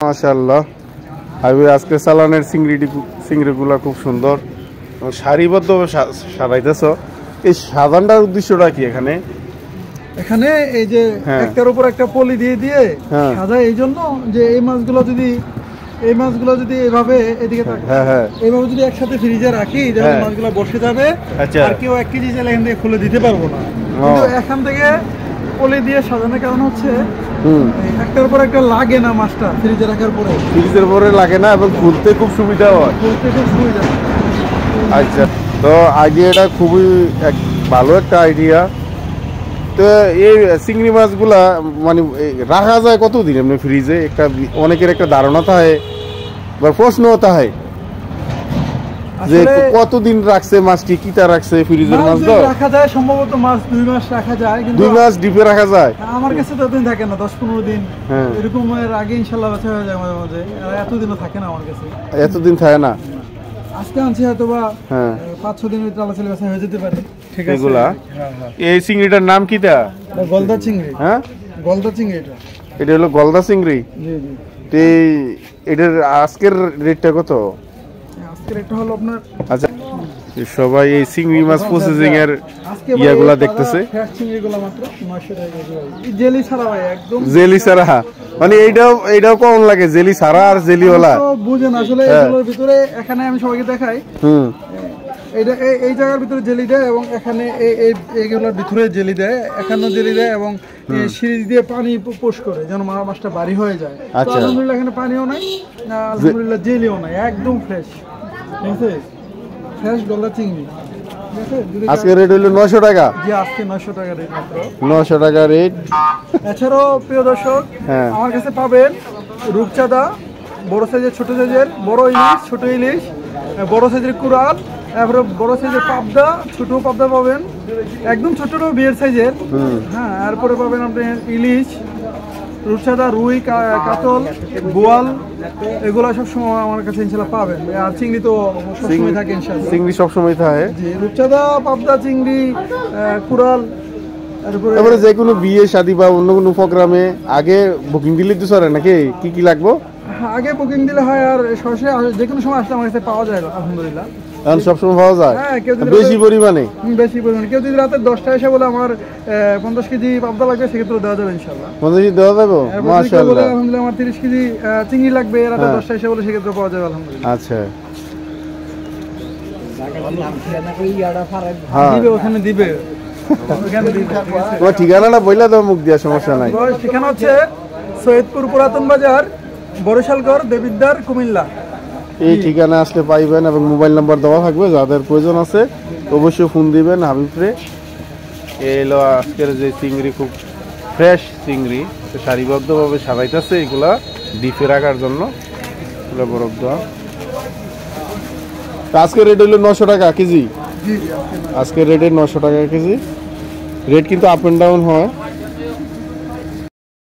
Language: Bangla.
মাশাআল্লাহ হাবিব আজকে চালানের চিংড়িগুলা খুব সুন্দর সারিবদ্ধভাবে সাজাইতেছো। এই সাজানটার উদ্দেশ্যটা কি এখানে? এখানে এই যে একটার উপর একটা পলি দিয়ে দিয়ে সাজায় এই জন্য যে এই মাছগুলো যদি এভাবে এদিকে থাকে এইভাবে যদি একসাথে ফ্রিজে রাখি তাহলে মাছগুলো বসে যাবে আর কেউ 1 কেজি চাইলে এখান থেকে খুলে দিতে পারবো না। কিন্তু এখান থেকে পলি দিয়ে সাজানোর কারণ হচ্ছে একটার উপর একটা লাগে না, মাছটা ফ্রিজে রাখার পরে ফ্রিজের পরে লাগে না এবং খুলতে খুব সুবিধা হয়। আচ্ছা, তো আইডিয়াটা খুবই ভালো একটা আইডিয়া। তো এই চিংড়ি মাছগুলা মানে রাখা যায় কতদিন এমনি ফ্রিজে? একটা অনেকের একটা ধারণা থাকে বা প্রশ্নও থাকে যে কতদিন রাখছে মাছটি, কিটা রাখছে ফ্রিজের মাছ? রাখা যায় সম্ভবত মাছ 2 মাস রাখা যায়, কিন্তু 2 মাস ডিপে রাখা যায়। আমার কাছে তো এতদিন থাকে না, 10-15 দিন এরকম এর আগে ইনশাআল্লাহ বাছা হয়ে যায় মাঝে মাঝে। এতদিনও থাকে না আমার কাছে, এতদিন থাকে না। আজকে আনছি হয়তো বা 5-6 দিনের ভিতরে আলাদা বাছা হয়ে যেতে পারে। ঠিক আছে, এগুলা এই চিংড়িটার নাম কিটা? গলদা চিংড়ি। হ্যাঁ, গলদা চিংড়ি। এটা হলো গলদা চিংড়ি। জি জি। তো এটার আজকের রেটটা কত? আজকের রেটটা হলো আপনার, আচ্ছা সবাই এই চিংড়ি মাছ প্রসেসিং এর ইয়াগুলা দেখতেছে। ফ্রেশ চিংড়িগুলো মাত্র 900 টাকা কেজি। জেলি ছাড়া ভাই, একদম জেলি ছাড়া। মানে এইটাও কেমন লাগে জেলি ছাড়া আর জেলিওয়ালা? বুঝেন আসলে এগুলোর ভিতরে এখানে আমি সবাইকে দেখাই এই জায়গার ভিতরে জেলি দেয় এবং এখানে এইগুলোর ভিতরে জেলি দেয়, এখানেও জেলি দেয় এবং সিরিজ দিয়ে পানি পোষ করে যেন মাছটা বাড়ি হয়ে যায়। আলহামদুলিল্লাহ এখানে পানিও নাই, আলহামদুলিল্লাহ জেলিও নাই, একদম ফ্রেশ। ঠিক আছে, ফ্রেশ গলদা চিংড়ি। আজকে রেট হলো 900 টাকা। জি, আজকে 900 টাকা রেট মাত্র। 900 টাকা রেট। এছাড়াও প্রিয় দর্শক আমার কাছে পাবেন রূপচাঁদা, বড় সাইজের, ছোট সাইজের, বড় ইলিশ, ছোট ইলিশ, বড় সাইজের কুরাল, তারপরে বড় সাইজের পাবদা, ছোট পাবদা পাবেন, একদম ছোট বিয়ের সাইজের। হ্যাঁ, এরপরে পাবেন আপনি ইলিশ, রূপচাঁদা, রুই, কাতল, বোয়াল, এগুলো সব সময় আমার কাছে ইনশাআল্লাহ পাবেন। আর চিংড়ি তো সবসময় থাকে ইনশাআল্লাহ। চিংড়ি সবসময় থাকে। জি, রূপচাঁদা, পাবদা, চিংড়ি, কুরাল। তারপরে যে কোনো বিয়ে শাদী বা অন্য কোনো প্রোগ্রামে আগে বুকিং দিলে তো চলে নাকি? কি লাগবে? আগে বুকিং দিলে হয়, আর সরাসরি যে কোনো সময় আসলে আমার কাছে পাওয়া যায় আলহামদুলিল্লাহ। এখন সবসময় পাওয়া যায়? হ্যাঁ, বেশি পরিমাণে। কেউ যদি রাতে 10টায় এসে বলে আমার 50 কেজি পাবদা লাগবে, সেক্ষেত্রে দেওয়া যাবে ইনশাআল্লাহ। 50 কেজি দেওয়া যাবে? মাশাআল্লাহ। আলহামদুলিল্লাহ আমার 30 কেজি চিংড়ি লাগবে, রাতে 10টায় এসে বলে সেক্ষেত্রে পাওয়া যাবে আলহামদুলিল্লাহ। আচ্ছা, দিবে, ওখানে দিবে। তোমার ঠিকানাটা বইলা দাও, মুখ দিয়া, সমস্যা নাই। ঠিকানা হচ্ছে সৈয়দপুর পুরাতন বাজার, বরিশালগড়, দেবিদ্বার, কুমিল্লা। এই ঠিকানা আসলে পাইবেন এবং মোবাইল নাম্বার দেওয়া থাকবে। যাদের প্রয়োজন আছে অবশ্যই ফোন দিবেন হাবিবরে। এলো আজকের যে চিংড়ি, খুব ফ্রেশ চিংড়ি, সারিবদ্ধভাবে সাজাইতেছে এগুলা ডিপে রাখার জন্য। এগুলো বরফ দেওয়া। আজকের রেট হলো 900 টাকা কেজি। আজকের রেটে 900 টাকা কেজি। রেট কিন্তু আপ এন্ড ডাউন হয়।